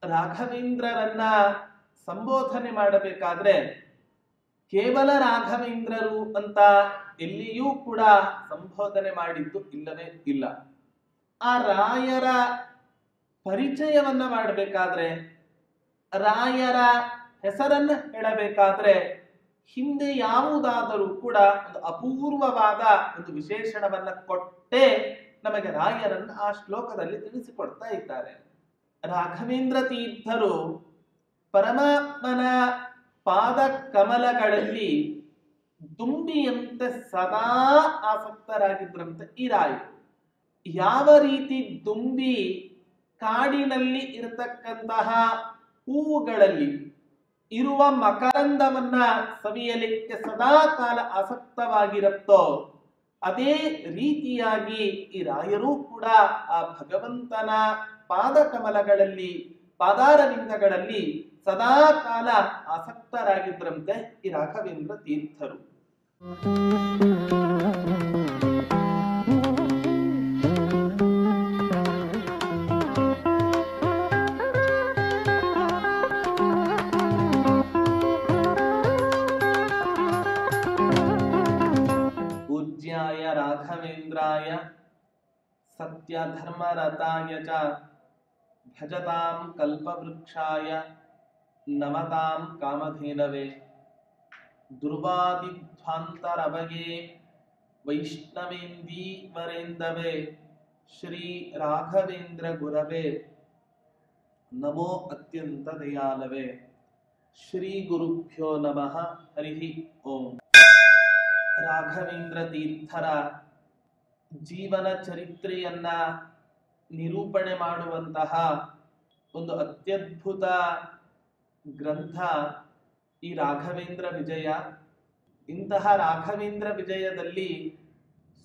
ರಾಘವೇಂದ್ರರನ್ನ ಸಂಬೋಧನೆ ಮಾಡಬೇಕಾದ್ರೆ ಕೇವಲ ರಾಘವೇಂದ್ರರು ಅಂತ ಎಲ್ಲಿಯೂ ಕೂಡ ಸಂಬೋಧನೆ ಮಾಡಿದ್ದು ಇಲ್ಲವೇ ಇಲ್ಲ. ಆ ರಾಯರ ಪರಿಚಯವನ್ನ ಮಾಡಬೇಕಾದ್ರೆ, ರಾಯರ ಹೆಸರನ್ನ ಹೇಳಬೇಕಾದ್ರೆ ಹಿಂದೆ ಯಾವುದಾದರೂ ಕೂಡ ಒಂದು ಅಪೂರ್ವವಾದ ಒಂದು ವಿಶೇಷಣವನ್ನ ಕೊಟ್ಟೇ ನಮಗೆ ರಾಯರನ್ನು ಆ ಶ್ಲೋಕದಲ್ಲಿ ತಿಳಿಸಿಕೊಡ್ತಾ ಇದ್ದಾರೆ. ರಾಘವೇಂದ್ರ ತೀರ್ಥರು ಪರಮಾತ್ಮನ ಪಾದ ಕಮಲಗಳಲ್ಲಿ ದುಂಬಿಯಂತೆ ಸದಾ ಆಸಕ್ತರಾಗಿದ್ರಂತೆ ಈ ರಾಯರು. ಯಾವ ರೀತಿ ದುಂಬಿ ಕಾಡಿನಲ್ಲಿ ಇರತಕ್ಕಂತಹ ಹೂವುಗಳಲ್ಲಿ ಇರುವ ಮಕರಂದವನ್ನ ಸವಿಯಲಿಕ್ಕೆ ಸದಾ ಕಾಲ ಆಸಕ್ತವಾಗಿರುತ್ತೋ ಅದೇ ರೀತಿಯಾಗಿ ಈ ರಾಯರು ಕೂಡ ಆ ಭಗವಂತನ ಪಾದ ಕಮಲಗಳಲ್ಲಿ, ಪಾದಾರವಿಂದಗಳಲ್ಲಿ ಸದಾ ಕಾಲ ಆಸಕ್ತರಾಗಿದ್ರಂತೆ ಈ ರಾಘವೇಂದ್ರ ತೀರ್ಥರು. ಪೂಜ್ಯಾಯ ರಾಘವೇಂದ್ರಾಯ ಸತ್ಯಧರ್ಮರತಾಯ ಚ ಭಜತಾಂ ಕಲ್ಪವೃಕ್ಷಾಯ ನಮತಾಂ ಕಾಮಧೇನವೇ ದುರ್ವಾದಿಧ್ವಾಂತರವಯೇ ವೈಷ್ಣವೇಂದೀವರೇಂದವೇ ಶ್ರೀ ರಾಘವೇಂದ್ರ ಗುರವೇ ನಮೋ ಅತ್ಯಂತ ದಯಾಲವೇ. ಶ್ರೀ ಗುರುಭ್ಯೋ ನಮಃ. ಹರಿ ಓಂ. ರಾಘವೇಂದ್ರ ತೀರ್ಥರ ಜೀವನ ಚರಿತ್ರೆಯನ್ನ ನಿರೂಪಣೆ ಮಾಡುವಂತಹ ಒಂದು ಅತ್ಯದ್ಭುತ ಗ್ರಂಥ ಈ ರಾಘವೇಂದ್ರ ವಿಜಯ. ಇಂತಹ ರಾಘವೇಂದ್ರ ವಿಜಯದಲ್ಲಿ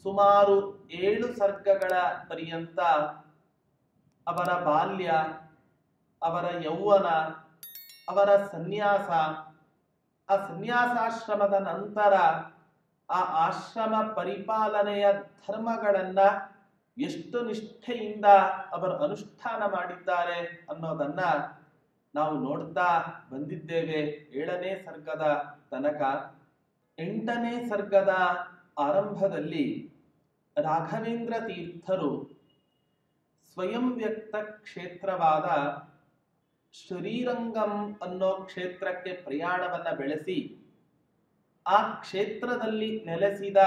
ಸುಮಾರು 7 ಸರ್ಗಗಳ ಪರ್ಯಂತ ಅವರ ಬಾಲ್ಯ, ಅವರ ಯೌವನ, ಅವರ ಸನ್ಯಾಸ, ಆ ಸನ್ಯಾಸಾಶ್ರಮದ ನಂತರ ಆ ಆಶ್ರಮ ಪರಿಪಾಲನೆಯ ಧರ್ಮಗಳನ್ನ ಎಷ್ಟು ನಿಷ್ಠೆಯಿಂದ ಅವರು ಅನುಷ್ಠಾನ ಮಾಡಿದ್ದಾರೆ ಅನ್ನೋದನ್ನ ನಾವು ನೋಡ್ತಾ ಬಂದಿದ್ದೇವೆ 7ನೇ ಸರ್ಗದ ತನಕ. 8ನೇ ಸರ್ಗದ ಆರಂಭದಲ್ಲಿ ರಾಘವೇಂದ್ರ ತೀರ್ಥರು ಸ್ವಯಂ ವ್ಯಕ್ತ ಕ್ಷೇತ್ರವಾದ ಶ್ರೀರಂಗಂ ಅನ್ನೋ ಕ್ಷೇತ್ರಕ್ಕೆ ಪ್ರಯಾಣವನ್ನ ಬೆಳೆಸಿ ಆ ಕ್ಷೇತ್ರದಲ್ಲಿ ನೆಲೆಸಿದ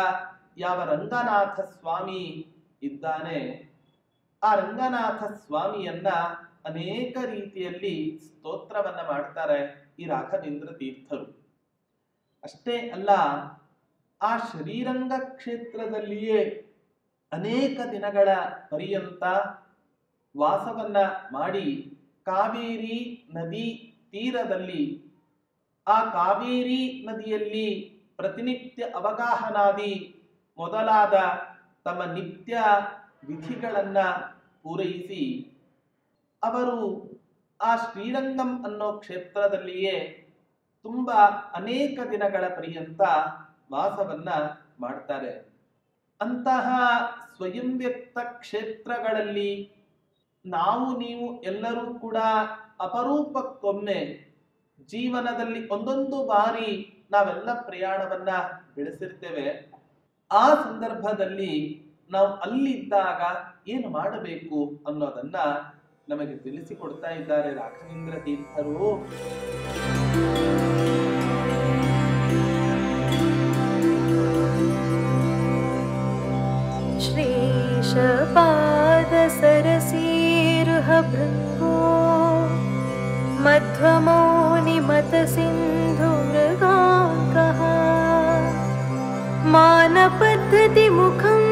ಯಾವ ರಂಗನಾಥ ಸ್ವಾಮಿ ಇದ್ದಾನೆ, ಆ ರಂಗನಾಥ ಸ್ವಾಮಿಯನ್ನ ಅನೇಕ ರೀತಿಯಲ್ಲಿ ಸ್ತೋತ್ರವನ್ನ ಮಾಡ್ತಾರೆ ಈ ರಾಘವೇಂದ್ರ ತೀರ್ಥರು. ಅಷ್ಟೇ ಅಲ್ಲ, ಆ ಶ್ರೀರಂಗ ಕ್ಷೇತ್ರದಲ್ಲಿಯೇ ಅನೇಕ ದಿನಗಳ ಪರ್ಯಂತ ವಾಸವನ್ನ ಮಾಡಿ ಕಾವೇರಿ ನದಿ ತೀರದಲ್ಲಿ, ಆ ಕಾವೇರಿ ನದಿಯಲ್ಲಿ ಪ್ರತಿನಿತ್ಯ ಅವಗಾಹನಾದಿ ಮೊದಲಾದ ತಮ್ಮ ನಿತ್ಯ ವಿಧಿಗಳನ್ನ ಪೂರೈಸಿ ಅವರು ಆ ಶ್ರೀರಂಗಂ ಅನ್ನೋ ಕ್ಷೇತ್ರದಲ್ಲಿಯೇ ತುಂಬಾ ಅನೇಕ ದಿನಗಳ ಪರ್ಯಂತ ವಾಸವನ್ನ ಮಾಡ್ತಾರೆ. ಅಂತಹ ಸ್ವಯಂ ವ್ಯಕ್ತ ಕ್ಷೇತ್ರಗಳಲ್ಲಿ ನಾವು ನೀವು ಎಲ್ಲರೂ ಕೂಡ ಅಪರೂಪಕ್ಕೊಮ್ಮೆ ಜೀವನದಲ್ಲಿ ಒಂದೊಂದು ಬಾರಿ ನಾವೆಲ್ಲ ಪ್ರಯಾಣವನ್ನ ಬೆಳೆಸಿರ್ತೇವೆ. ಆ ಸಂದರ್ಭದಲ್ಲಿ ನಾವು ಅಲ್ಲಿದ್ದಾಗ ಏನು ಮಾಡಬೇಕು ಅನ್ನೋದನ್ನ ನಮಗೆ ತಿಳಿಸಿಕೊಡ್ತಾ ಇದ್ದಾರೆ ರಾಘವೇಂದ್ರ ತೀರ್ಥರು. ಶ್ರೀಶಪಾದ ಸರಸೀರುಹ ಭೃಂಗೋ ಮಧ್ವಮೌನಿ ಮತ ಸಿಂಧು ಮೃಗಾಂಕಃ ಮಾನ ಪದ್ಧತಿ ಮುಖಂ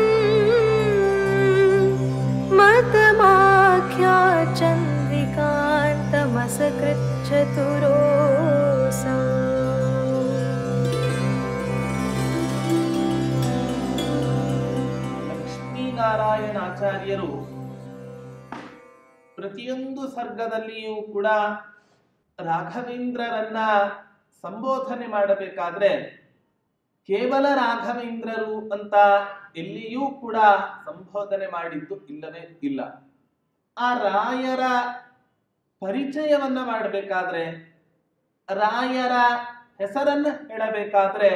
ಮತಮಾಖ್ಯಾ ಚಂದ್ರಿಕಾಂತಮಸಕೃತ್ ಚತುರೋಸಂ. ಲಕ್ಷ್ಮೀನಾರಾಯಣಾಚಾರ್ಯರು ಪ್ರತಿಯೊಂದು ಸರ್ಗದಲ್ಲಿಯೂ ಕೂಡ ರಾಘವೇಂದ್ರರನ್ನ ಸಂಬೋಧನೆ ಮಾಡಬೇಕಾದ್ರೆ ಕೇವಲ ರಾಘವೇಂದ್ರರು ಅಂತ ಎಲ್ಲಿಯೂ ಕೂಡ ಸಂಬೋಧನೆ ಮಾಡಿದ್ದು ಇಲ್ಲವೇ ಇಲ್ಲ. ಆ ರಾಯರ ಪರಿಚಯವನ್ನ ಮಾಡಬೇಕಾದ್ರೆ, ರಾಯರ ಹೆಸರನ್ನ ಹೇಳಬೇಕಾದ್ರೆ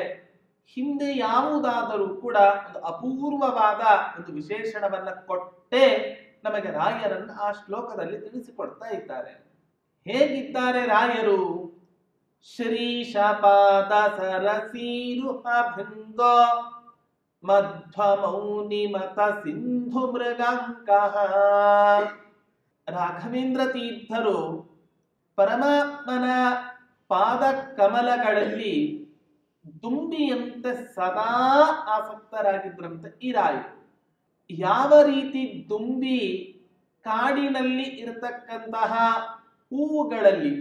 ಹಿಂದೆ ಯಾವುದಾದರೂ ಕೂಡ ಒಂದು ಅಪೂರ್ವವಾದ ಒಂದು ವಿಶೇಷಣವನ್ನ ಕೊಟ್ಟೇ ನಮಗೆ ರಾಯರನ್ನು ಆ ಶ್ಲೋಕದಲ್ಲಿ ತಿಳಿಸಿಕೊಡ್ತಾ ಇದ್ದಾರೆ. ಹೇಗಿದ್ದಾರೆ ರಾಯರು? ಶ್ರೀಶಪಾದ ಸರಸೀರುಹ ಭೃಂಗೋ ಮಧ್ವಮೌನಿ ಮತ ಸಿಂಧು ಮೃಗಾಂಕಃ. ರಾಘವೇಂದ್ರ ತೀರ್ಥರು ಪರಮಾತ್ಮನ ಪಾದ ಕಮಲಗಳಲ್ಲಿ ದುಂಬಿಯಂತೆ ಸದಾ ಆಸಕ್ತರಾಗಿದ್ರಂತೆ ಈ ರಾಯರು. ಯಾವ ರೀತಿ ದುಂಬಿ ಕಾಡಿನಲ್ಲಿ ಇರತಕ್ಕಂತಹ ಹೂವುಗಳಲ್ಲಿ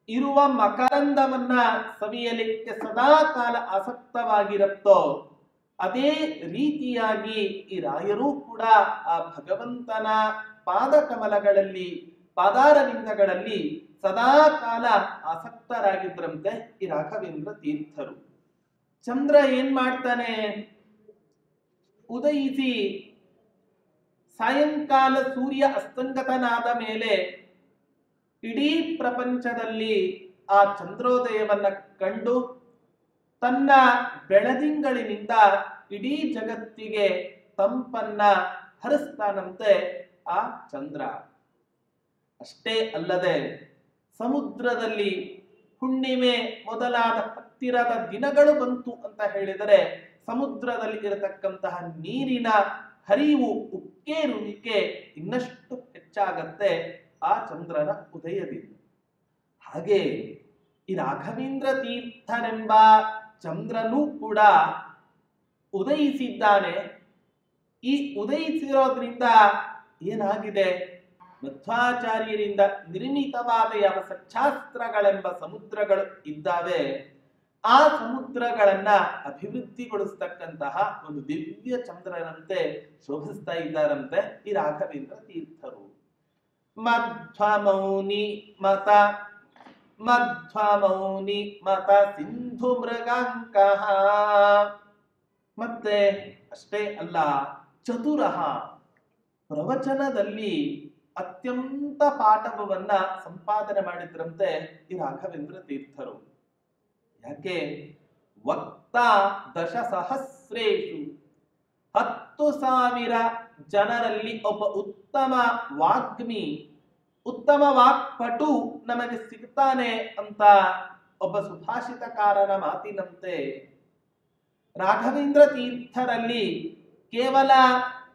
ಇರುವ ಮಕರಂದವನ್ನ ಸವಿಯಲಿಕ್ಕೆ ಸದಾ ಕಾಲ ಆಸಕ್ತವಾಗಿರುತ್ತೋ, ಅದೇ ರೀತಿಯಾಗಿ ಈ ರಾಯರು ಕೂಡ ಆ ಭಗವಂತನ ಪಾದ ಕಮಲಗಳಲ್ಲಿ, ಪಾದಾರವಿಂದಗಳಲ್ಲಿ ಸದಾ ಕಾಲ ಆಸಕ್ತರಾಗಿದ್ರಂತೆ ಈ ರಾಘವೇಂದ್ರ ತೀರ್ಥರು. ಚಂದ್ರ ಏನ್ ಮಾಡ್ತಾನೆ? ಉದಯಿಸಿ ಸಾಯಂಕಾಲ ಸೂರ್ಯ ಅಸ್ತಂಗತನಾದ ಮೇಲೆ ಇಡೀ ಪ್ರಪಂಚದಲ್ಲಿ ಆ ಚಂದ್ರೋದಯವನ್ನ ಕಂಡು ತನ್ನ ಬೆಳದಿಂಗಳಿನಿಂದ ಇಡೀ ಜಗತ್ತಿಗೆ ತಂಪನ್ನ ಹರಿಸ್ತಾನಂತೆ ಆ ಚಂದ್ರ. ಅಷ್ಟೇ ಅಲ್ಲದೆ ಸಮುದ್ರದಲ್ಲಿ ಹುಣ್ಣಿಮೆ ಮೊದಲಾದ ಹತ್ತಿರದ ದಿನಗಳು ಬಂತು ಅಂತ ಹೇಳಿದರೆ ಸಮುದ್ರದಲ್ಲಿ ಇರತಕ್ಕಂತಹ ನೀರಿನ ಹರಿವು, ಉಕ್ಕೇರುವಿಕೆ ಇನ್ನಷ್ಟು ಹೆಚ್ಚಾಗತ್ತೆ ಆ ಚಂದ್ರನ ಉದಯದಿಂದ. ಹಾಗೆ ಈ ರಾಘವೇಂದ್ರ ತೀರ್ಥನೆಂಬ ಚಂದ್ರನೂ ಕೂಡ ಉದಯಿಸಿದ್ದಾನೆ. ಈ ಉದಯಿಸಿರೋದ್ರಿಂದ ಏನಾಗಿದೆ? ಮಧ್ವಾಚಾರ್ಯರಿಂದ ನಿರ್ಮಿತವಾದ ಯಾವ ಸಚ್ಚಾಸ್ತ್ರಗಳೆಂಬ ಸಮುದ್ರಗಳು ಇದ್ದಾವೆ, ಆ ಸಮುದ್ರಗಳನ್ನ ಅಭಿವೃದ್ಧಿಗೊಳಿಸ್ತಕ್ಕಂತಹ ಒಂದು ದಿವ್ಯ ಚಂದ್ರನಂತೆ ಶೋಭಿಸ್ತಾ ಇದ್ದಾರಂತೆ ಈ ರಾಘವೇಂದ್ರ ತೀರ್ಥರು. ಮಧ್ವಮೌನಿ ಮತ ಸಿಂಧು ಮೃಗಾಂಕಃ. ಮತ್ತೆ ಅಷ್ಟೇ ಅಲ್ಲ, ಚತುರಃ, ಪ್ರವಚನದಲ್ಲಿ ಅತ್ಯಂತ ಪಾಠವನ್ನ ಸಂಪಾದನೆ ಮಾಡಿದ್ರಂತೆ ಈ ರಾಘವೇಂದ್ರ ತೀರ್ಥರು. ಯಾಕೆ? ವಕ್ತಾ ದಶಸಹಸ್ರೇಷು, 10,000 ಜನರಲ್ಲಿ ಒಬ್ಬ ಉತ್ತಮ ವಾಗ್ಮಿ, ಉತ್ತಮ ವಾಕ್ಪಟು ನಮಗೆ ಸಿಗ್ತಾನೆ ಅಂತ ಒಬ್ಬ ಸುಭಾಷಿತಕಾರನ ಮಾತಿನಂತೆ ರಾಘವೇಂದ್ರ ತೀರ್ಥರಲ್ಲಿ ಕೇವಲ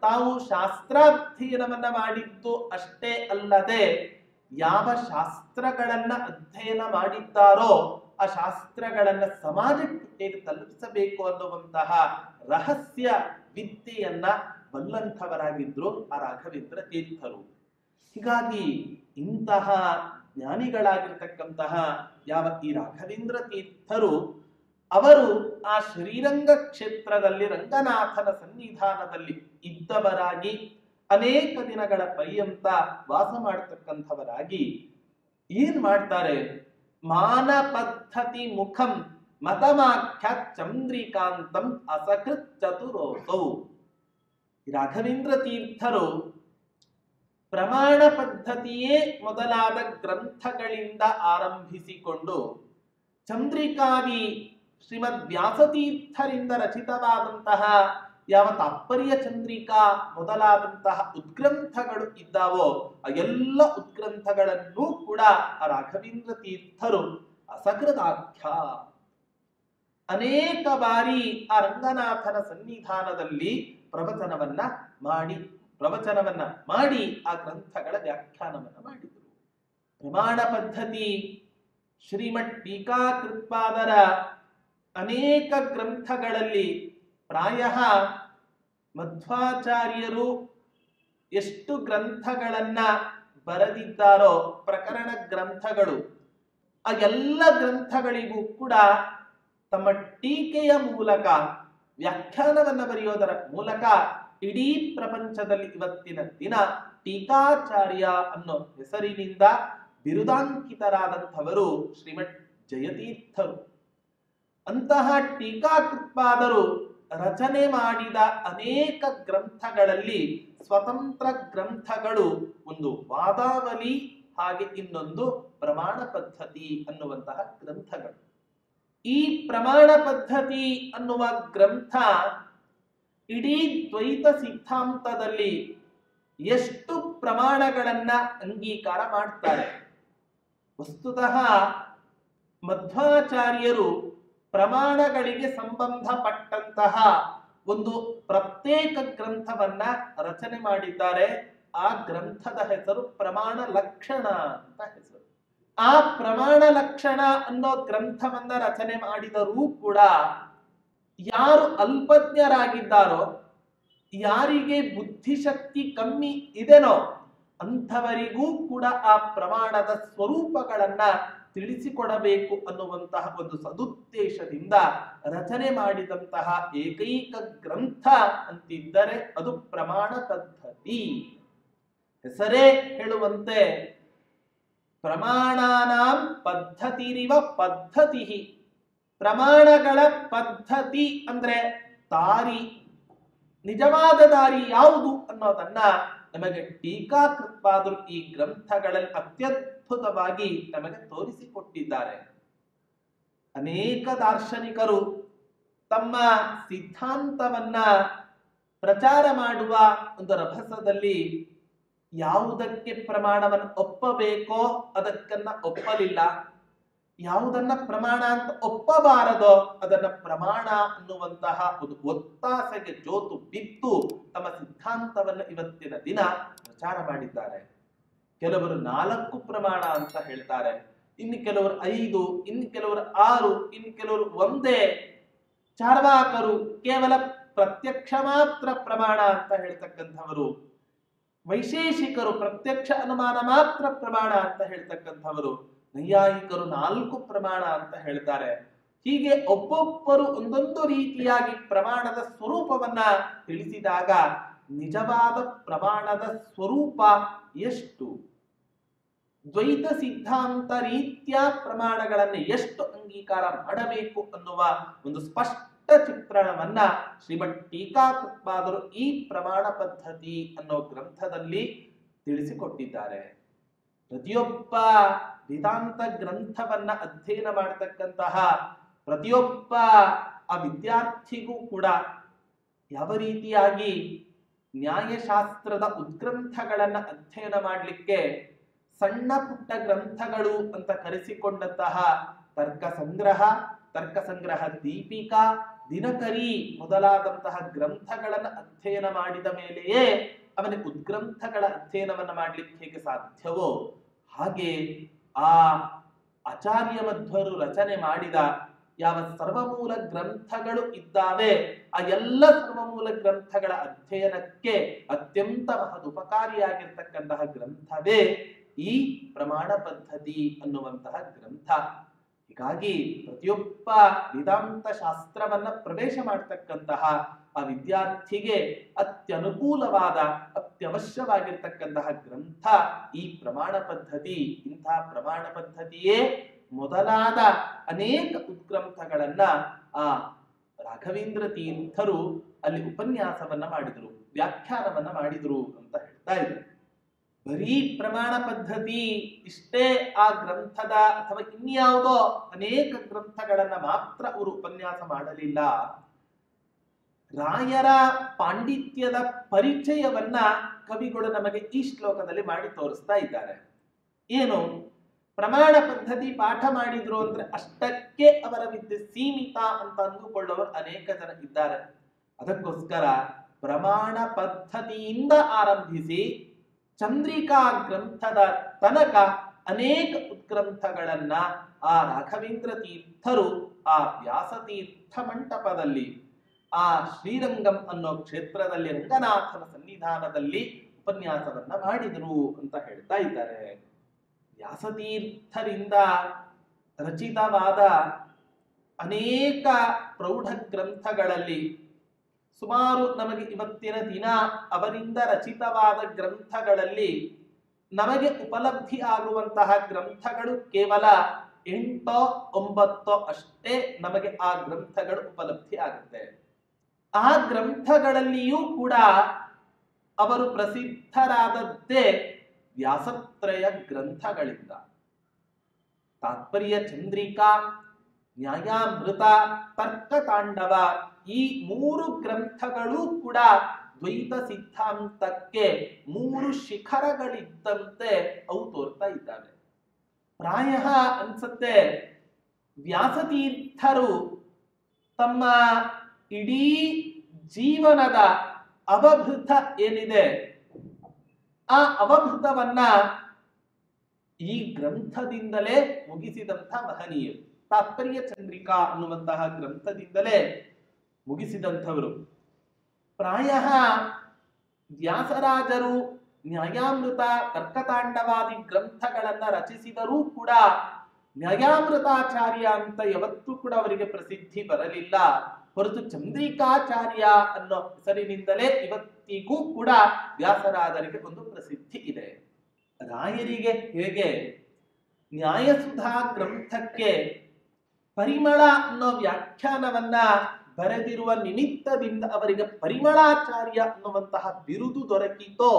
ತಾವು ಶಾಸ್ತ್ರಾಧ್ಯಯನವನ್ನ ಮಾಡಿದ್ದು ಅಷ್ಟೇ ಅಲ್ಲದೆ ಯಾವ ಶಾಸ್ತ್ರಗಳನ್ನ ಅಧ್ಯಯನ ಮಾಡಿದ್ದಾರೋ ಆ ಶಾಸ್ತ್ರಗಳನ್ನ ಸಮಾಜಕ್ಕೆ ಹೇಗೆ ತಲುಪಿಸಬೇಕು ಅನ್ನುವಂತಹ ರಹಸ್ಯ ವಿದ್ಯೆಯನ್ನ ಬಲ್ಲಂಥವರಾಗಿದ್ರು ಆ ರಾಘವೇಂದ್ರ ತೀರ್ಥರು. ಹೀಗಾಗಿ ಇಂತಹ ಜ್ಞಾನಿಗಳಾಗಿರ್ತಕ್ಕಂತಹ ಯಾವ ಈ ರಾಘವೇಂದ್ರ ತೀರ್ಥರು, ಅವರು ಆ ಶ್ರೀರಂಗ ಕ್ಷೇತ್ರದಲ್ಲಿ ರಂಗನಾಥನ ಸನ್ನಿಧಾನದಲ್ಲಿ ಇದ್ದವರಾಗಿ ಅನೇಕ ದಿನಗಳ ಪರ್ಯಂತ ವಾಸ ಮಾಡತಕ್ಕಂಥವರಾಗಿ ಏನ್ ಮಾಡ್ತಾರೆ? ಮಾನ ಪದ್ಧತಿ ಮುಖಂ ಮತಮಾಖ್ಯ ಚಂದ್ರಿಕಾಂತಂ ಅಸಕೃತ್ ಚತುರೋಸೌ. ರಾಘವೇಂದ್ರ ತೀರ್ಥರು ಪ್ರಮಾಣ ಪದ್ಧತಿಯೇ ಮೊದಲಾದ ಗ್ರಂಥಗಳಿಂದ ಆರಂಭಿಸಿಕೊಂಡು ಚಂದ್ರಿಕಾದಿ ಶ್ರೀಮದ್ ವ್ಯಾಸತೀರ್ಥರಿಂದ ರಚಿತವಾದಂತಹ ಯಾವ ತಾತ್ಪರ್ಯ ಚಂದ್ರಿಕಾ ಮೊದಲಾದಂತಹ ಉದ್ಗ್ರಂಥಗಳು ಇದ್ದಾವೋ ಆ ಎಲ್ಲ ಉದ್ಗ್ರಂಥಗಳನ್ನೂ ಕೂಡ ಆ ರಾಘವೇಂದ್ರ ತೀರ್ಥರು ಅಸಕೃತಾಖ್ಯ ಅನೇಕ ಬಾರಿ ಆ ರಂಗನಾಥನ ಸನ್ನಿಧಾನದಲ್ಲಿ ಪ್ರವಚನವನ್ನ ಮಾಡಿ ಆ ಗ್ರಂಥಗಳ ವ್ಯಾಖ್ಯಾನವನ್ನ ಮಾಡಿದರು. ಪ್ರಮಾಣ ಪದ್ಧತಿ ಶ್ರೀಮಠ್ ಟೀಕಾಕೃತ್ಪಾದರ ಅನೇಕ ಗ್ರಂಥಗಳಲ್ಲಿ ಪ್ರಾಯ ಮಧ್ವಾಚಾರ್ಯರು ಎಷ್ಟು ಗ್ರಂಥಗಳನ್ನ ಬರೆದಿದ್ದಾರೋ ಪ್ರಕರಣ ಗ್ರಂಥಗಳು, ಆ ಎಲ್ಲ ಗ್ರಂಥಗಳಿಗೂ ಕೂಡ ತಮ್ಮ ಟೀಕೆಯ ಮೂಲಕ ವ್ಯಾಖ್ಯಾನವನ್ನ ಬರೆಯೋದರ ಮೂಲಕ ಇಡೀ ಪ್ರಪಂಚದಲ್ಲಿ ಇವತ್ತಿನ ದಿನ ಟೀಕಾಚಾರ್ಯ ಅನ್ನೋ ಹೆಸರಿನಿಂದ ಬಿರುದಾಂಕಿತರಾದಂಥವರು ಶ್ರೀಮಠ್ ಜಯತೀರ್ಥರು. ಅಂತಹ ಟೀಕಾಕೃತ್ಪಾದರು ರಚನೆ ಮಾಡಿದ ಅನೇಕ ಗ್ರಂಥಗಳಲ್ಲಿ ಸ್ವತಂತ್ರ ಗ್ರಂಥಗಳು ಒಂದು ವಾದಾವಲಿ ಹಾಗೆ ಇನ್ನೊಂದು ಪ್ರಮಾಣ ಪದ್ಧತಿ ಅನ್ನುವಂತಹ ಗ್ರಂಥಗಳು. ಈ ಪ್ರಮಾಣ ಪದ್ಧತಿ ಅನ್ನುವ ಗ್ರಂಥ ಇಡೀ ದ್ವೈತ ಸಿದ್ಧಾಂತದಲ್ಲಿ ಎಷ್ಟು ಪ್ರಮಾಣಗಳನ್ನ ಅಂಗೀಕಾರ ಮಾಡ್ತಾರೆ. ವಸ್ತುತಃ ಮಧ್ವಾಚಾರ್ಯರು ಪ್ರಮಾಣಗಳಿಗೆ ಸಂಬಂಧಪಟ್ಟಂತಹ ಒಂದು ಪ್ರತ್ಯೇಕ ಗ್ರಂಥವನ್ನ ರಚನೆ ಮಾಡಿದ್ದಾರೆ. ಆ ಗ್ರಂಥದ ಹೆಸರು ಪ್ರಮಾಣ ಲಕ್ಷಣ ಅಂತ ಹೆಸರು. ಆ ಪ್ರಮಾಣ ಲಕ್ಷಣ ಅನ್ನೋ ಗ್ರಂಥವನ್ನ ರಚನೆ ಮಾಡಿದರೂ ಕೂಡ ಯಾರು ಅಲ್ಪಜ್ಞರಾಗಿದ್ದಾರೋ, ಯಾರಿಗೆ ಬುದ್ಧಿಶಕ್ತಿ ಕಮ್ಮಿ ಇದೆನೋ ಅಂಥವರಿಗೂ ಕೂಡ ಆ ಪ್ರಮಾಣದ ಸ್ವರೂಪಗಳನ್ನ ತಿಳಿಸಿಕೊಡಬೇಕು ಅನ್ನುವಂತಹ ಒಂದು ಸದುದ್ದೇಶದಿಂದ ರಚನೆ ಮಾಡಿದಂತಹ ಏಕೈಕ ಗ್ರಂಥ ಅಂತಿದ್ದರೆ ಅದು ಪ್ರಮಾಣ ಪದ್ಧತಿ. ಹೆಸರೇ ಹೇಳುವಂತೆ ಪ್ರಮಾಣಾನಾಂ ಪದ್ಧತಿರಿವ ಪದ್ಧತಿ. ಪ್ರಮಾಣಗಳ ಪದ್ಧತಿ ಅಂದ್ರೆ ದಾರಿ, ನಿಜವಾದ ದಾರಿ ಯಾವುದು ಅನ್ನೋದನ್ನ ನಮಗೆ ಟೀಕಾಕೃತ್ಪಾದರು ಈ ಗ್ರಂಥಗಳಲ್ಲಿ ಅತ್ಯದ್ಭುತವಾಗಿ ನಮಗೆ ತೋರಿಸಿಕೊಟ್ಟಿದ್ದಾರೆ. ಅನೇಕ ದಾರ್ಶನಿಕರು ತಮ್ಮ ಸಿದ್ಧಾಂತವನ್ನ ಪ್ರಚಾರ ಮಾಡುವ ಒಂದು ರಭಸದಲ್ಲಿ ಯಾವುದಕ್ಕೆ ಪ್ರಮಾಣವನ್ನು ಒಪ್ಪಬೇಕೋ ಅದಕ್ಕನ್ನ ಒಪ್ಪಲಿಲ್ಲ, ಯಾವುದನ್ನ ಪ್ರಮಾಣ ಅಂತ ಒಪ್ಪಬಾರದೋ ಅದನ್ನ ಪ್ರಮಾಣ ಅನ್ನುವಂತಹ ಒಂದು ಒತ್ತಾಸೆಗೆ ಜೋತು ಬಿದ್ದು ತಮ್ಮ ಸಿದ್ಧಾಂತವನ್ನು ಇವತ್ತಿನ ದಿನ ಪ್ರಚಾರ ಮಾಡಿದ್ದಾರೆ. ಕೆಲವರು 4 ಪ್ರಮಾಣ ಅಂತ ಹೇಳ್ತಾರೆ, ಇನ್ನು ಕೆಲವರು 5, ಇನ್ನು ಕೆಲವರು 6, ಇನ್ನು ಕೆಲವರು 1. ಚಾರ್ವಾಕರು ಕೇವಲ ಪ್ರತ್ಯಕ್ಷ ಮಾತ್ರ ಪ್ರಮಾಣ ಅಂತ ಹೇಳ್ತಕ್ಕಂಥವರು, ವೈಶೇಷಿಕರು ಪ್ರತ್ಯಕ್ಷ ಅನುಮಾನ ಮಾತ್ರ ಪ್ರಮಾಣ ಅಂತ ಹೇಳ್ತಕ್ಕಂಥವರು, ನೈಯಾಯಿಕರು 4 ಪ್ರಮಾಣ ಅಂತ ಹೇಳ್ತಾರೆ. ಹೀಗೆ ಒಬ್ಬೊಬ್ಬರು ಒಂದೊಂದು ರೀತಿಯಾಗಿ ಪ್ರಮಾಣದ ಸ್ವರೂಪವನ್ನ ತಿಳಿಸಿದಾಗ ನಿಜವಾದ ಪ್ರಮಾಣದ ಸ್ವರೂಪ ಎಷ್ಟು, ದ್ವೈತ ಸಿದ್ಧಾಂತ ರೀತ್ಯ ಪ್ರಮಾಣಗಳನ್ನು ಎಷ್ಟು ಅಂಗೀಕಾರ ಮಾಡಬೇಕು ಅನ್ನುವ ಒಂದು ಸ್ಪಷ್ಟ ಚಿತ್ರಣವನ್ನ ಶ್ರೀಮಠ್ ಟೀಕಾಕೃತ್ಪಾದರು ಈ ಪ್ರಮಾಣ ಪದ್ಧತಿ ಅನ್ನೋ ಗ್ರಂಥದಲ್ಲಿ ತಿಳಿಸಿಕೊಟ್ಟಿದ್ದಾರೆ. ಪ್ರತಿಯೊಬ್ಬ ವೇದಾಂತ ಗ್ರಂಥವನ್ನ ಅಧ್ಯಯನ ಮಾಡತಕ್ಕಂತಹ ಪ್ರತಿಯೊಬ್ಬ ಆ ವಿದ್ಯಾರ್ಥಿಗೂ ಕೂಡ ಯಾವ ರೀತಿಯಾಗಿ ನ್ಯಾಯಶಾಸ್ತ್ರದ ಉದ್ಗ್ರಂಥಗಳನ್ನ ಅಧ್ಯಯನ ಮಾಡಲಿಕ್ಕೆ ಸಣ್ಣ ಪುಟ್ಟ ಗ್ರಂಥಗಳು ಅಂತ ಕರೆಸಿಕೊಂಡಂತಹ ತರ್ಕ ಸಂಗ್ರಹ ದೀಪಿಕಾ, ದಿನಕರಿ ಮೊದಲಾದಂತಹ ಗ್ರಂಥಗಳನ್ನು ಅಧ್ಯಯನ ಮಾಡಿದ ಮೇಲೆಯೇ ಅವನಿಗೆ ಉದ್ಗ್ರಂಥಗಳ ಅಧ್ಯಯನವನ್ನ ಮಾಡ್ಲಿಕ್ಕೆ ಹೇಗೆ ಸಾಧ್ಯವೋ ಹಾಗೆ ಆ ಆಚಾರ್ಯ ಮಧ್ವರು ರಚನೆ ಮಾಡಿದ ಯಾವ ಸರ್ವಮೂಲ ಗ್ರಂಥಗಳು ಇದ್ದಾವೆ ಆ ಎಲ್ಲ ಸರ್ವಮೂಲ ಗ್ರಂಥಗಳ ಅಧ್ಯಯನಕ್ಕೆ ಅತ್ಯಂತ ಮಹದುಪಕಾರಿಯಾಗಿರ್ತಕ್ಕಂತಹ ಗ್ರಂಥವೇ ಈ ಪ್ರಮಾಣ ಪದ್ಧತಿ ಅನ್ನುವಂತಹ ಗ್ರಂಥ. ಹೀಗಾಗಿ ಪ್ರತಿಯೊಬ್ಬ ವೇದಾಂತ ಶಾಸ್ತ್ರವನ್ನ ಪ್ರವೇಶ ಮಾಡತಕ್ಕಂತಹ ಆ ವಿದ್ಯಾರ್ಥಿಗೆ ಅತ್ಯನುಕೂಲವಾದ ಅತ್ಯವಶ್ಯವಾಗಿರ್ತಕ್ಕಂತಹ ಗ್ರಂಥ ಈ ಪ್ರಮಾಣ ಪದ್ಧತಿ. ಇಂತಹ ಪ್ರಮಾಣ ಪದ್ಧತಿಯೇ ಮೊದಲಾದ ಅನೇಕ ಉದ್ಗ್ರಂಥಗಳನ್ನ ಆ ರಾಘವೇಂದ್ರ ತೀರ್ಥರು ಅಲ್ಲಿ ಉಪನ್ಯಾಸವನ್ನ ಮಾಡಿದ್ರು, ವ್ಯಾಖ್ಯಾನವನ್ನ ಮಾಡಿದ್ರು ಅಂತ ಹೇಳ್ತಾ ಇದ್ರು. ಬರೀ ಪ್ರಮಾಣ ಪದ್ಧತಿ ಇಷ್ಟೇ ಆ ಗ್ರಂಥದ ಅಥವಾ ಇನ್ಯಾವುದೋ ಅನೇಕ ಗ್ರಂಥಗಳನ್ನ ಮಾತ್ರ ಅವರು ಉಪನ್ಯಾಸ ಮಾಡಲಿಲ್ಲ. ರಾಯರ ಪಾಂಡಿತ್ಯದ ಪರಿಚಯವನ್ನ ಕವಿಗಳು ನಮಗೆ ಈ ಶ್ಲೋಕದಲ್ಲಿ ಮಾಡಿ ತೋರಿಸ್ತಾ ಇದ್ದಾರೆ. ಏನು ಪ್ರಮಾಣ ಪದ್ಧತಿ ಪಾಠ ಮಾಡಿದ್ರು ಅಂದ್ರೆ ಅಷ್ಟಕ್ಕೆ ಅವರ ವಿದ್ಯೆ ಸೀಮಿತ ಅಂತ ಅಂದುಕೊಳ್ಳುವವರು ಅನೇಕ ಜನ ಇದ್ದಾರೆ. ಅದಕ್ಕೋಸ್ಕರ ಪ್ರಮಾಣ ಪದ್ಧತಿಯಿಂದ ಆರಂಭಿಸಿ ಚಂದ್ರಿಕಾ ಗ್ರಂಥದ ತನಕ ಅನೇಕ ಉದ್ಗ್ರಂಥಗಳನ್ನ ಆ ರಾಘವೇಂದ್ರ ತೀರ್ಥರು ಆ ವ್ಯಾಸತೀರ್ಥ ಮಂಟಪದಲ್ಲಿ ಆ ಶ್ರೀರಂಗಂ ಅನ್ನೋ ಕ್ಷೇತ್ರದಲ್ಲಿ ರಂಗನಾಥನ ಸನ್ನಿಧಾನದಲ್ಲಿ ಉಪನ್ಯಾಸವನ್ನ ಮಾಡಿದರು ಅಂತ ಹೇಳ್ತಾ ಇದ್ದಾರೆ. ವ್ಯಾಸತೀರ್ಥರಿಂದ ರಚಿತವಾದ ಅನೇಕ ಪ್ರೌಢ ಗ್ರಂಥಗಳಲ್ಲಿ ಸುಮಾರು ನಮಗೆ ಇವತ್ತಿನ ದಿನ ಅವರಿಂದ ರಚಿತವಾದ ಗ್ರಂಥಗಳಲ್ಲಿ ನಮಗೆ ಉಪಲಬ್ಧಿ ಆಗುವಂತಹ ಗ್ರಂಥಗಳು ಕೇವಲ 8-9 ಅಷ್ಟೇ ನಮಗೆ ಆ ಗ್ರಂಥಗಳು ಉಪಲಬ್ಧಿ ಆಗುತ್ತೆ. ಆ ಗ್ರಂಥಗಳಲ್ಲಿಯೂ ಕೂಡ ಅವರು ಪ್ರಸಿದ್ಧರಾದದ್ದೇ ವ್ಯಾಸತ್ರಯ ಗ್ರಂಥಗಳಿಂದ. ತಾತ್ಪರ್ಯ ಚಂದ್ರಿಕಾ, ನ್ಯಾಯಾಮೃತ, ತರ್ಕತಾಂಡವ ಈ 3 ಗ್ರಂಥಗಳು ಕೂಡ ದ್ವೈತ ಸಿದ್ಧಾಂತಕ್ಕೆ 3 ಶಿಖರಗಳಿದ್ದಂತೆ ಅವು ತೋರ್ತಾ ಇದ್ದಾವೆ. ಪ್ರಾಯ ಅನ್ಸತ್ತೆ ವ್ಯಾಸತೀರ್ಥರು ತಮ್ಮ ಇಡೀ ಜೀವನದ ಅವಭೃತ ಏನಿದೆ ಆ ಅವಭೃತವನ್ನ ಈ ಗ್ರಂಥದಿಂದಲೇ ಮುಗಿಸಿದಂಥ ಮಹನೀಯರು. ತಾತ್ಪರ್ಯ ಚಂದ್ರಿಕಾ ಅನ್ನುವಂತಹ ಗ್ರಂಥದಿಂದಲೇ ಮುಗಿಸಿದಂಥವರು. ಪ್ರಾಯ ವ್ಯಾಸರಾಜರು ನ್ಯಾಯಾಮೃತ, ತರ್ಕತಾಂಡವಾದಿ ಗ್ರಂಥಗಳನ್ನ ರಚಿಸಿದರೂ ಕೂಡ ನ್ಯಾಯಾಮೃತಾಚಾರ್ಯ ಅಂತ ಯಾವತ್ತೂ ಕೂಡ ಅವರಿಗೆ ಪ್ರಸಿದ್ಧಿ ಬರಲಿಲ್ಲ. ಹೊರತು ಚಂದ್ರಿಕಾಚಾರ್ಯ ಅನ್ನೋ ಹೆಸರಿನಿಂದಲೇ ಇವತ್ತಿಗೂ ಕೂಡ ವ್ಯಾಸರಾಜರಿಗೆ ಒಂದು ಪ್ರಸಿದ್ಧಿ ಇದೆ. ರಾಯರಿಗೆ ಹೇಗೆ ನ್ಯಾಯಸುಧಾ ಗ್ರಂಥಕ್ಕೆ ಪರಿಮಳ ಅನ್ನೋ ವ್ಯಾಖ್ಯಾನವನ್ನ ಬರೆದಿರುವ ನಿಮಿತ್ತದಿಂದ ಅವರಿಗೆ ಪರಿಮಳಾಚಾರ್ಯ ಅನ್ನುವಂತಹ ಬಿರುದು ದೊರಕಿತೋ,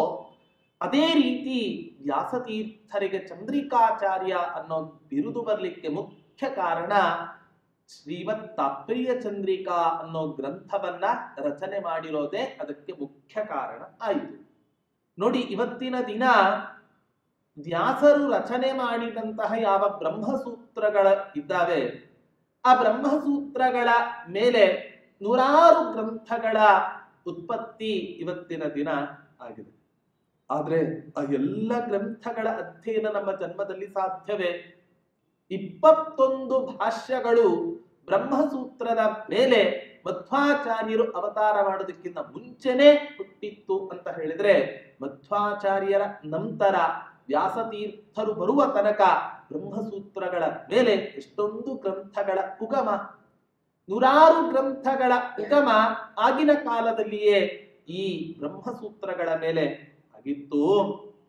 ಅದೇ ರೀತಿ ವ್ಯಾಸತೀರ್ಥರಿಗೆ ಚಂದ್ರಿಕಾಚಾರ್ಯ ಅನ್ನೋ ಬಿರುದು ಬರಲಿಕ್ಕೆ ಮುಖ್ಯ ಕಾರಣ ಶ್ರೀಮತ್ ತಾತ್ಪರ್ಯ ಚಂದ್ರಿಕಾ ಅನ್ನೋ ಗ್ರಂಥವನ್ನ ರಚನೆ ಮಾಡಿರೋದೇ ಅದಕ್ಕೆ ಮುಖ್ಯ ಕಾರಣ ಆಯಿತು. ನೋಡಿ, ಇವತ್ತಿನ ದಿನ ವ್ಯಾಸರು ರಚನೆ ಮಾಡಿದಂತಹ ಯಾವ ಬ್ರಹ್ಮಸೂತ್ರಗಳ ಇದ್ದಾವೆ, ಆ ಬ್ರಹ್ಮಸೂತ್ರಗಳ ಮೇಲೆ 100 ಗ್ರಂಥಗಳ ಉತ್ಪತ್ತಿ ಇವತ್ತಿನ ದಿನ ಆಗಿದೆ. ಆದ್ರೆ ಆ ಎಲ್ಲ ಗ್ರಂಥಗಳ ಅಧ್ಯಯನ ನಮ್ಮ ಜನ್ಮದಲ್ಲಿ ಸಾಧ್ಯವೇ? 21 ಭಾಷ್ಯಗಳು ಬ್ರಹ್ಮಸೂತ್ರದ ಮೇಲೆ ಮಧ್ವಾಚಾರ್ಯರು ಅವತಾರ ಮಾಡೋದಕ್ಕಿಂತ ಮುಂಚೆನೆ ಹುಟ್ಟಿತ್ತು ಅಂತ ಹೇಳಿದ್ರೆ, ಮಧ್ವಾಚಾರ್ಯರ ನಂತರ ವ್ಯಾಸತೀರ್ಥರು ಬರುವ ತನಕ ಬ್ರಹ್ಮಸೂತ್ರಗಳ ಮೇಲೆ ಎಷ್ಟೊಂದು ಗ್ರಂಥಗಳ ಉಗಮ, 100 ಗ್ರಂಥಗಳ ಉಗಮ ಆಗಿನ ಕಾಲದಲ್ಲಿಯೇ ಈ ಬ್ರಹ್ಮಸೂತ್ರಗಳ ಮೇಲೆ ಆಗಿತ್ತು.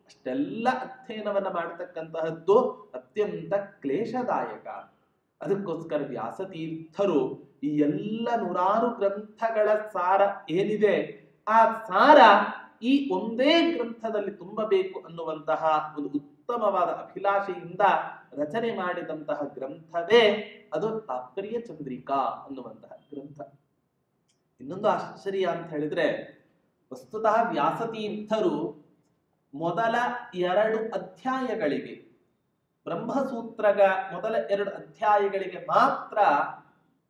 ಅಷ್ಟೆಲ್ಲ ಅಧ್ಯಯನವನ್ನ ಮಾಡತಕ್ಕಂತಹದ್ದು ಅತ್ಯಂತ ಕ್ಲೇಶದಾಯಕ. ಅದಕ್ಕೋಸ್ಕರ ವ್ಯಾಸತೀರ್ಥರು ಈ ಎಲ್ಲ 100 ಗ್ರಂಥಗಳ ಸಾರ ಏನಿದೆ ಆ ಸಾರ ಈ ಒಂದೇ ಗ್ರಂಥದಲ್ಲಿ ತುಂಬಬೇಕು ಅನ್ನುವಂತಹ ಒಂದು ಉತ್ತಮವಾದ ಅಭಿಲಾಷೆಯಿಂದ ರಚನೆ ಮಾಡಿದಂತಹ ಗ್ರಂಥವೇ ಅದು ತಾತ್ಪರ್ಯ ಚಂದ್ರಿಕಾ ಅನ್ನುವಂತಹ ಗ್ರಂಥ. ಇನ್ನೊಂದು ಆಶ್ಚರ್ಯ ಅಂತ ಹೇಳಿದ್ರೆ, ವಸ್ತುತಃ ವ್ಯಾಸತೀರ್ಥರು ಮೊದಲ 2 ಅಧ್ಯಾಯಗಳಿಗೆ, ಬ್ರಹ್ಮಸೂತ್ರಗ ಮೊದಲ 2 ಅಧ್ಯಾಯಗಳಿಗೆ ಮಾತ್ರ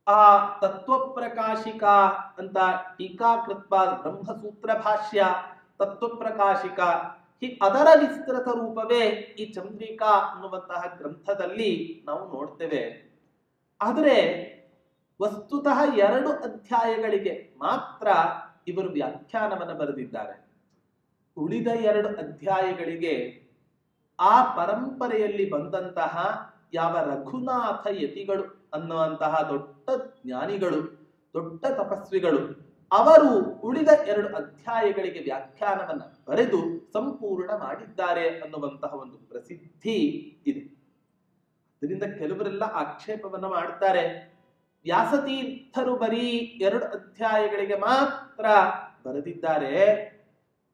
ಆ ತತ್ವಪ್ರಕಾಶಿಕ ಅಂತ ಟೀಕಾಕೃತ್ವ ಬ್ರಹ್ಮಸೂತ್ರ ಭಾಷ್ಯ, ತತ್ವಪ್ರಕಾಶಿಕ ಅದರ ವಿಸ್ತೃತ ರೂಪವೇ ಈ ಚಂದ್ರಿಕಾ ಅನ್ನುವಂತಹ ಗ್ರಂಥದಲ್ಲಿ ನಾವು ನೋಡ್ತೇವೆ. ಆದರೆ ವಸ್ತುತಃ 2 ಅಧ್ಯಾಯಗಳಿಗೆ ಮಾತ್ರ ಇವರು ವ್ಯಾಖ್ಯಾನವನ್ನು ಬರೆದಿದ್ದಾರೆ. ಉಳಿದ 2 ಅಧ್ಯಾಯಗಳಿಗೆ ಆ ಪರಂಪರೆಯಲ್ಲಿ ಬಂದಂತಹ ಯಾವ ರಘುನಾಥ ಯತಿಗಳು ಅನ್ನುವಂತಹ ದೊಡ್ಡ ಜ್ಞಾನಿಗಳು, ದೊಡ್ಡ ತಪಸ್ವಿಗಳು, ಅವರು ಉಳಿದ 2 ಅಧ್ಯಾಯಗಳಿಗೆ ವ್ಯಾಖ್ಯಾನವನ್ನು ಬರೆದು ಸಂಪೂರ್ಣ ಮಾಡಿದ್ದಾರೆ ಅನ್ನುವಂತಹ ಒಂದು ಪ್ರಸಿದ್ಧಿ ಇದೆ. ಅದರಿಂದ ಕೆಲವರೆಲ್ಲ ಆಕ್ಷೇಪವನ್ನ ಮಾಡ್ತಾರೆ, ವ್ಯಾಸತೀರ್ಥರು ಬರೀ 2 ಅಧ್ಯಾಯಗಳಿಗೆ ಮಾತ್ರ ಬರೆದಿದ್ದಾರೆ,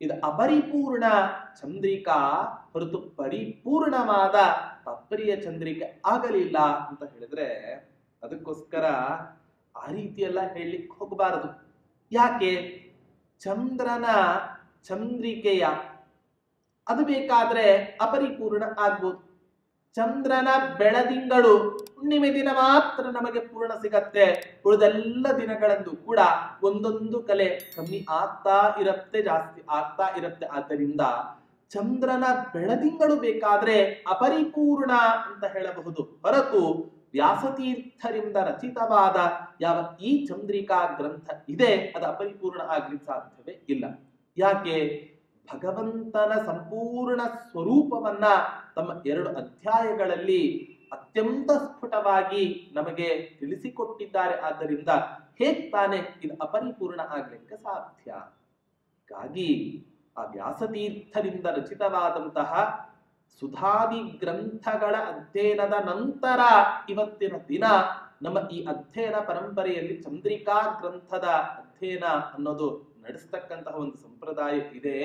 ಇದು ಅಪರಿಪೂರ್ಣ ಚಂದ್ರಿಕಾ ಹೊರತು ಪರಿಪೂರ್ಣವಾದ ತಾತ್ಪರ್ಯ ಚಂದ್ರಿಕೆ ಆಗಲಿಲ್ಲ ಅಂತ ಹೇಳಿದ್ರೆ, ಅದಕ್ಕೋಸ್ಕರ ಆ ರೀತಿಯೆಲ್ಲ ಹೇಳಲಿಕ್ಕೆ ಹೋಗಬಾರದು. ಯಾಕೆ? ಚಂದ್ರನ ಚಂದ್ರಿಕೆಯ ಅದು ಬೇಕಾದ್ರೆ ಅಪರಿಪೂರ್ಣ ಆಗ್ಬೋದು. ಚಂದ್ರನ ಬೆಳದಿಂಗಳು ಹುಣ್ಣಿಮೆ ದಿನ ಮಾತ್ರ ನಮಗೆ ಪೂರ್ಣ ಸಿಗತ್ತೆ, ಉಳಿದೆಲ್ಲ ದಿನಗಳಂದು ಕೂಡ ಒಂದೊಂದು ಕಲೆ ಕಮ್ಮಿ ಆಗ್ತಾ ಇರತ್ತೆ, ಜಾಸ್ತಿ ಆಗ್ತಾ ಇರತ್ತೆ. ಆದ್ದರಿಂದ ಚಂದ್ರನ ಬೆಳದಿಂಗಳು ಬೇಕಾದ್ರೆ ಅಪರಿಪೂರ್ಣ ಅಂತ ಹೇಳಬಹುದು ಹೊರತು ವ್ಯಾಸತೀರ್ಥರಿಂದ ರಚಿತವಾದ ಯಾವ ಈ ಚಂದ್ರಿಕಾ ಗ್ರಂಥ ಇದೆ ಅದು ಅಪರಿಪೂರ್ಣ ಆಗ್ಲಿಕ್ಕೆ ಸಾಧ್ಯವೇ ಇಲ್ಲ. ಯಾಕೆ? ಭಗವಂತನ ಸಂಪೂರ್ಣ ಸ್ವರೂಪವನ್ನ ತಮ್ಮ 2 ಅಧ್ಯಾಯಗಳಲ್ಲಿ ಅತ್ಯಂತ ಸ್ಫುಟವಾಗಿ ನಮಗೆ ತಿಳಿಸಿಕೊಟ್ಟಿದ್ದಾರೆ. ಆದ್ದರಿಂದ ಹೇಗ್ ತಾನೆ ಇದು ಅಪರಿಪೂರ್ಣ ಆಗ್ಲಿಕ್ಕೆ ಸಾಧ್ಯ? ಹೀಗಾಗಿ ಆ ವ್ಯಾಸತೀರ್ಥರಿಂದ ರಚಿತವಾದಂತಹ ಸುಧಾದಿ ಗ್ರಂಥಗಳ ಅಧ್ಯಯನದ ನಂತರ ಇವತ್ತಿನ ದಿನ ನಮ್ಮ ಈ ಅಧ್ಯಯನ ಪರಂಪರೆಯಲ್ಲಿ ಚಂದ್ರಿಕಾ ಗ್ರಂಥದ ಅಧ್ಯಯನ ಅನ್ನೋದು ನಡೆಸ್ತಕ್ಕಂತಹ ಒಂದು ಸಂಪ್ರದಾಯ ಇದೆ.